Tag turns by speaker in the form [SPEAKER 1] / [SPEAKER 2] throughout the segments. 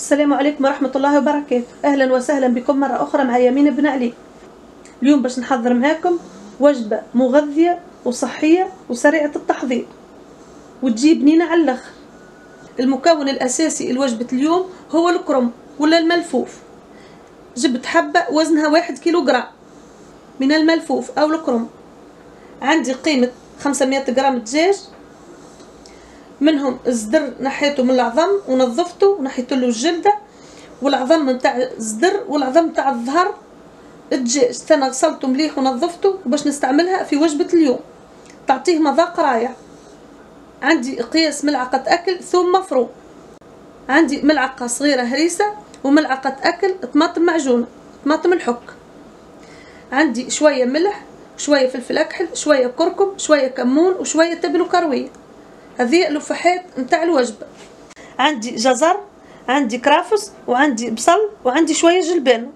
[SPEAKER 1] السلام عليكم ورحمة الله وبركاته. أهلا وسهلا بكم مرة أخرى مع يمين بن علي. اليوم باش نحضر معاكم وجبة مغذية وصحية وسريعة التحضير وتجي بنينة على الآخر. المكون الأساسي لوجبة اليوم هو الكرنب ولا الملفوف. جبت حبة وزنها 1 كيلوغرام من الملفوف أو الكرنب. عندي قيمة 500 جرام دجاج، منهم الزدر نحيته من العظم ونظفته ونحيت له الجلده، والعظم نتاع الزدر والعظم نتاع الظهر الدجاج انا غسلته مليح ونظفته باش نستعملها في وجبه اليوم تعطيه مذاق رائع. عندي قياس ملعقه اكل ثوم مفروم، عندي ملعقه صغيره هريسه وملعقه اكل طماطم معجونه طماطم الحك، عندي شويه ملح شويه فلفل اكحل شويه كركم شويه كمون وشويه تبل وكرويه. هذه لفحات نتاع الوجبه. عندي جزر، عندي كرافس، وعندي بصل، وعندي شويه جلبانه،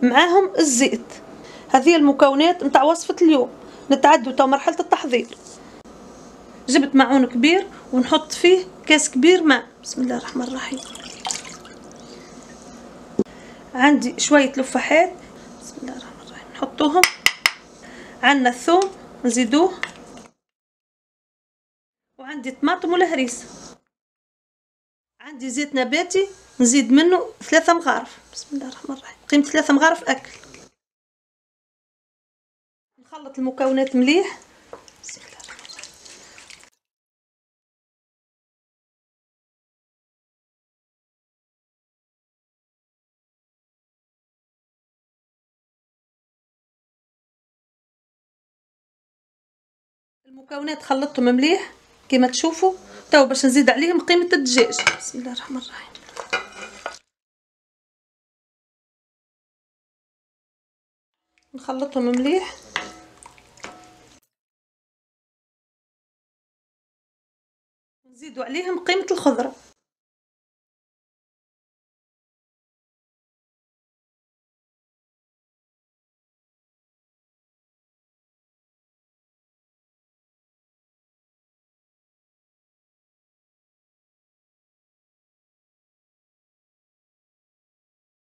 [SPEAKER 1] معاهم الزيت. هذه المكونات نتاع وصفه اليوم. نتعدوا تو مرحله التحضير. جبت معون كبير ونحط فيه كاس كبير ماء. بسم الله الرحمن الرحيم. عندي شويه لفحات، بسم الله الرحمن الرحيم، نحطوهم. عندنا الثوم نزيدوه، وعندي طماطم والهريسه. عندي زيت نباتي نزيد منه 3 مغارف. بسم الله الرحمن الرحيم، قيمة 3 مغارف أكل. نخلط المكونات مليح. بسم الله الرحمن الرحيم. المكونات خلطتهم مليح كما تشوفوا. تو باش نزيد عليهم قيمة الدجاج. بسم الله الرحمن الرحيم. نخلطهم مليح. نزيدوا عليهم قيمة الخضرة.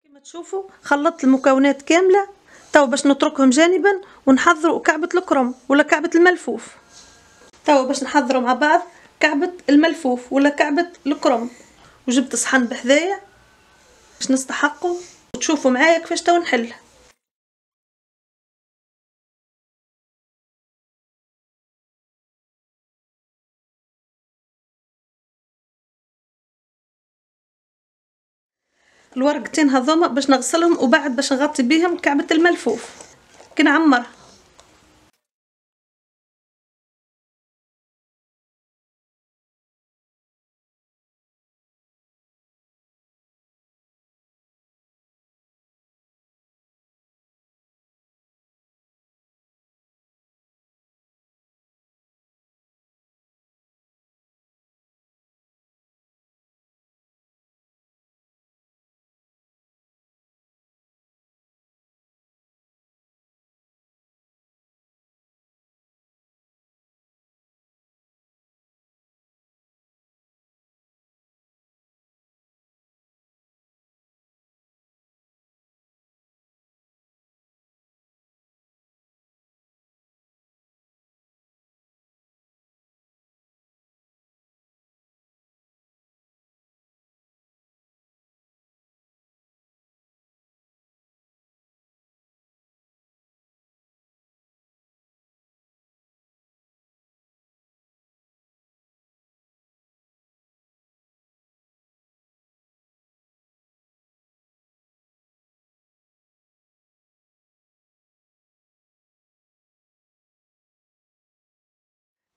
[SPEAKER 1] كما تشوفوا خلطت المكونات كاملة. تو باش نتركهم جانبا ونحضروا كعبة الكرنب ولا كعبة الملفوف. تو باش نحضروا مع بعض كعبة الملفوف ولا كعبة الكرنب. وجبت صحن بحذايا باش نستحقوا وتشوفوا معايا كيفاش تو نحلها. الورقتين هذوما باش نغسلهم وبعد باش نغطي بيهم كعبة الملفوف كي نعمرها.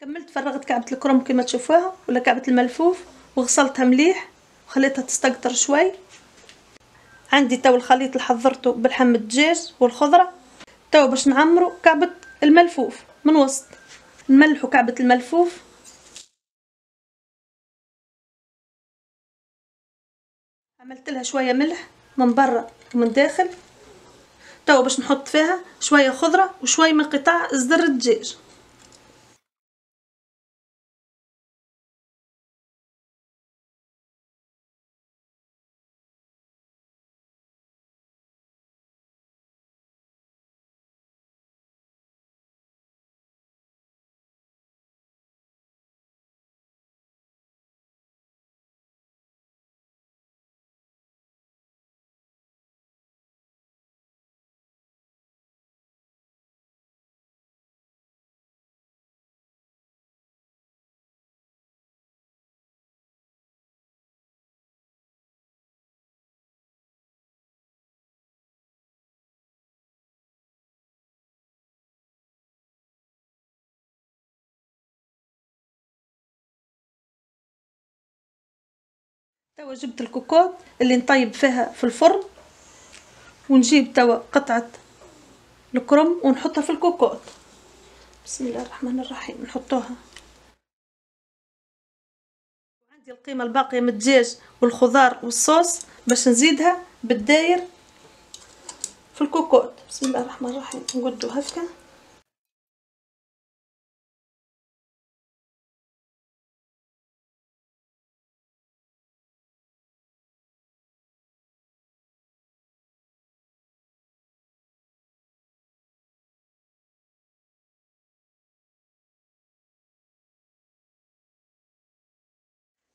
[SPEAKER 1] كملت فرغت كعبة الكرنب كما تشوفوها ولا كعبة الملفوف وغسلتها مليح وخليتها تستقطر شوي. عندي تو الخليط اللي حضرته بالحم الدجاج والخضرة. تو باش نعمروا كعبة الملفوف من وسط. نملحوا كعبة الملفوف. عملت لها شوية ملح من برا ومن داخل. تو باش نحط فيها شوية خضرة وشوية من قطع زدر الدجاج. توا جبت الكوكوط اللي نطيب فيها في الفرن، ونجيب توا قطعة الكرنب ونحطها في الكوكوط. بسم الله الرحمن الرحيم. نحطوها. عندي القيمة الباقية من الدجاج والخضار والصوص باش نزيدها بالداير في الكوكوط. بسم الله الرحمن الرحيم. نقدو هكا.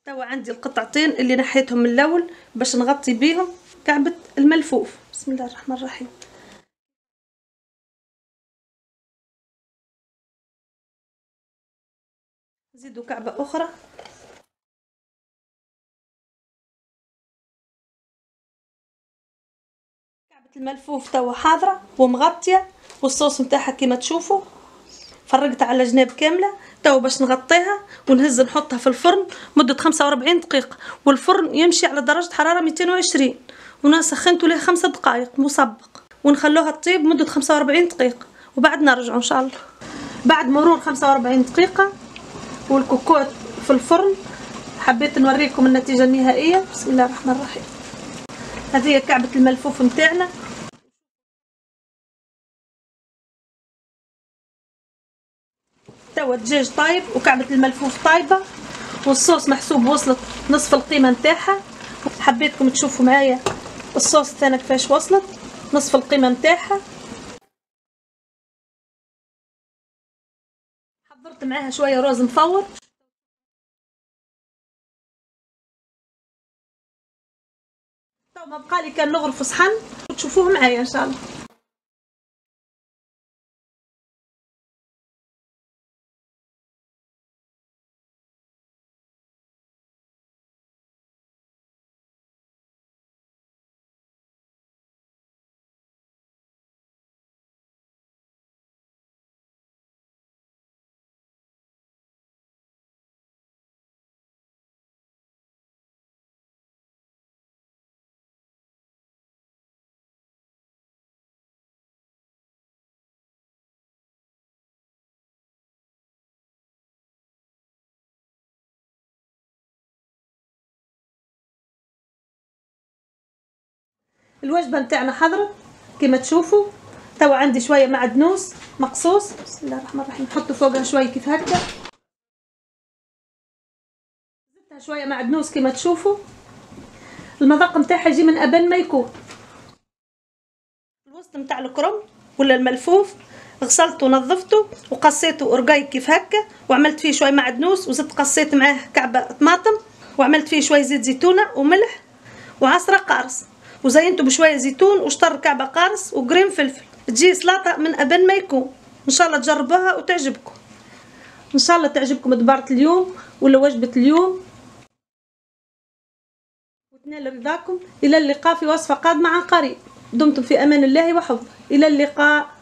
[SPEAKER 1] توا عندي القطعتين اللي نحيتهم من الاول باش نغطي بيهم كعبة الملفوف. بسم الله الرحمن الرحيم. نزيدو كعبة اخرى. كعبة الملفوف توا حاضرة ومغطية، والصوص متاعها كيما تشوفوا فرقتها على جناب كاملة. توا باش نغطيها ونهز نحطها في الفرن مدة 45 دقيقة، والفرن يمشي على درجة حرارة 220، وانا سخنته له 5 دقائق مسبق، ونخلوها تطيب مدة 45 دقيقة وبعد نرجعوا ان شاء الله. بعد مرور 45 دقيقة والكوكوط في الفرن، حبيت نوريكم النتيجة النهائية. بسم الله الرحمن الرحيم. هذه كعبة الملفوف متاعنا. توا الدجاج طايب وكعبة الملفوف طايبة والصوص محسوب وصلت نصف القيمة نتاعها. حبيتكم تشوفوا معايا الصوص تاعنا كيفاش وصلت نصف القيمة نتاعها. حضرت معاها شوية رز مفور. تو ما بقالي كان نغرف صحن وتشوفوه معايا ان شاء الله. الوجبة نتاعنا حضرت كما تشوفوا. توا عندي شوية معدنوس مقصوص. بسم الله الرحمن الرحيم. نحطوا فوقها شوية كيف هكا. زدتها شوية معدنوس كما تشوفوا. المذاق نتاعها يجي من أبن ما يكون. الوسط نتاع الكرنب ولا الملفوف غسلته ونظفته وقصيته رقيق كيف هكا، وعملت فيه شوية معدنوس، وزدت قصيت معاه كعبة طماطم، وعملت فيه شوية زيت زيتونة وملح وعصرة قارص، وزينته بشويه زيتون وشطر كعبه قارص وقرين فلفل. تجي سلطه من ابن ما يكون. ان شاء الله تجربوها وتعجبكم. ان شاء الله تعجبكم دبارة اليوم ولا وجبه اليوم وتنال رضاكم. الى اللقاء في وصفه قادمه عن قريب. دمتم في امان الله وحفظه. الى اللقاء.